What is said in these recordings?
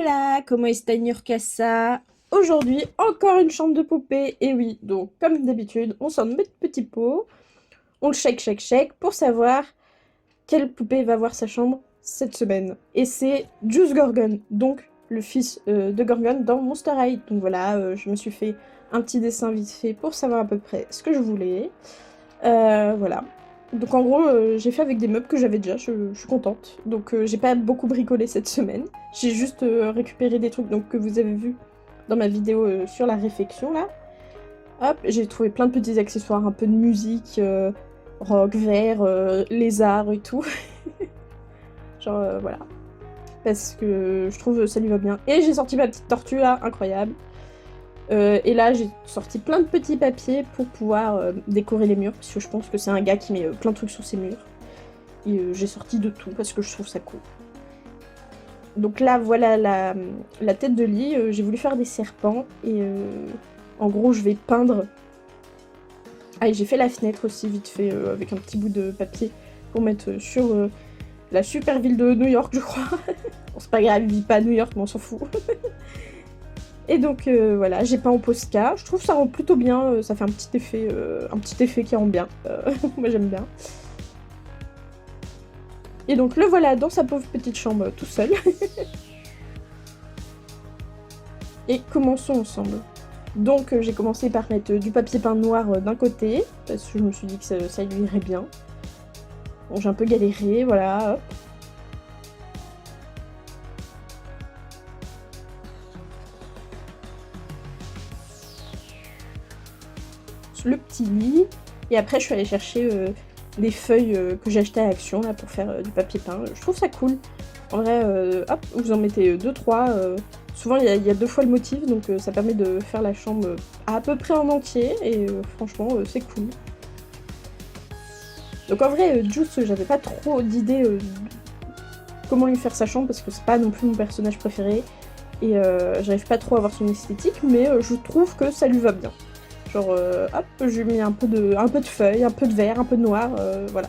Hola, comment est Casa? Aujourd'hui, encore une chambre de poupée. Et oui, donc comme d'habitude, on sort notre petit pot, on le check pour savoir quelle poupée va voir sa chambre cette semaine. Et c'est Juice Gorgon, donc le fils de Gorgon dans Monster High. Donc voilà, je me suis fait un petit dessin vite fait pour savoir à peu près ce que je voulais. Voilà. Donc en gros, j'ai fait avec des meubles que j'avais déjà, je suis contente. Donc j'ai pas beaucoup bricolé cette semaine. J'ai juste récupéré des trucs donc, que vous avez vu dans ma vidéo sur la réfection là. Hop, j'ai trouvé plein de petits accessoires, un peu de musique, rock, verre, lézard et tout. Genre voilà. Parce que je trouve ça lui va bien. Et j'ai sorti ma petite tortue là, incroyable. Et là, j'ai sorti plein de petits papiers pour pouvoir décorer les murs, parce que je pense que c'est un gars qui met plein de trucs sur ses murs. Et j'ai sorti de tout, parce que je trouve ça cool. Donc là, voilà la tête de lit. J'ai voulu faire des serpents, et en gros, je vais peindre... Ah, et j'ai fait la fenêtre aussi, vite fait, avec un petit bout de papier, pour mettre sur la super ville de New York, je crois. Bon, c'est pas grave, il vit pas à New York, mais on s'en fout. Et donc voilà, j'ai peint en Posca. Je trouve que ça rend plutôt bien, ça fait un petit effet qui rend bien. Moi j'aime bien. Et donc le voilà dans sa pauvre petite chambre tout seul. Et commençons ensemble. Donc j'ai commencé par mettre du papier peint noir d'un côté, parce que je me suis dit que ça lui irait bien. Bon, j'ai un peu galéré, voilà, hop. Le petit lit. Et après, je suis allée chercher des feuilles que j'ai achetées à Action là, pour faire du papier peint. Je trouve ça cool. En vrai, hop, vous en mettez 2-3. Souvent, il y a 2 fois le motif, donc ça permet de faire la chambre à peu près en entier. Et franchement, c'est cool. Donc en vrai, Juice, j'avais pas trop d'idées comment lui faire sa chambre, parce que c'est pas non plus mon personnage préféré. Et j'arrive pas trop à avoir son esthétique, mais je trouve que ça lui va bien. Genre, hop, j'ai mis un peu de feuilles, un peu de vert, un peu de noir, voilà.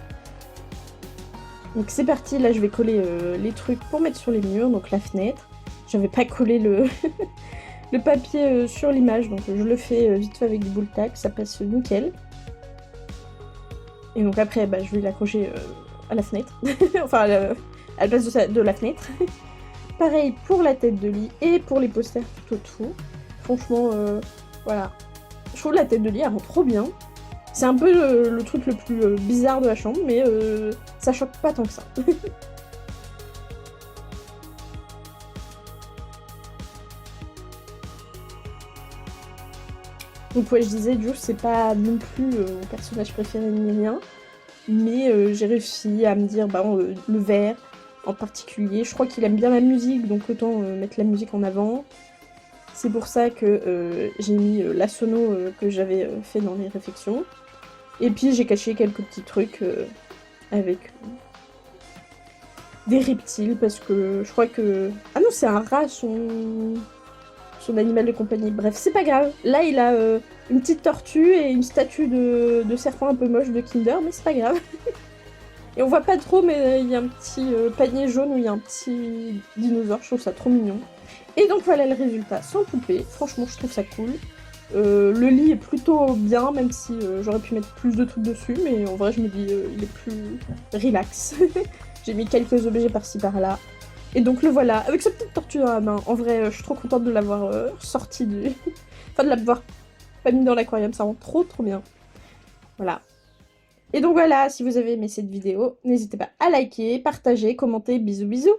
Donc c'est parti, là je vais coller les trucs pour mettre sur les murs, donc la fenêtre. J'avais pas collé le, le papier sur l'image, donc je le fais vite fait avec du boule tack, ça passe nickel. Et donc après, bah, je vais l'accrocher à la fenêtre, enfin à la place de la fenêtre. Pareil pour la tête de lit et pour les posters tout autour. Franchement, voilà. Je trouve la tête de lit, elle rend trop bien. C'est un peu le truc le plus bizarre de la chambre, mais ça choque pas tant que ça. Donc ouais, je disais, Juice, c'est pas non plus mon personnage préféré ni rien, mais j'ai réussi à me dire, bah, le vert en particulier. Je crois qu'il aime bien la musique, donc autant mettre la musique en avant. C'est pour ça que j'ai mis la sono que j'avais fait dans les réflexions. Et puis j'ai caché quelques petits trucs avec des reptiles, parce que je crois que... Ah non, c'est un rat, son animal de compagnie. Bref, c'est pas grave. Là, il a une petite tortue et une statue de serpent un peu moche de Kinder, mais c'est pas grave. Et on voit pas trop, mais il y a un petit panier jaune où il y a un petit dinosaure. Je trouve ça trop mignon. Et donc voilà le résultat sans poupée. Franchement, je trouve ça cool. Le lit est plutôt bien, même si j'aurais pu mettre plus de trucs dessus, mais en vrai je me dis il est plus relax. J'ai mis quelques objets par-ci par-là. Et donc le voilà, avec sa petite tortue dans la main. En vrai, je suis trop contente de l'avoir sorti du... enfin de l'avoir pas mis dans l'aquarium, ça rend trop trop bien. Voilà. Et donc voilà, si vous avez aimé cette vidéo, n'hésitez pas à liker, partager, commenter, bisous bisous.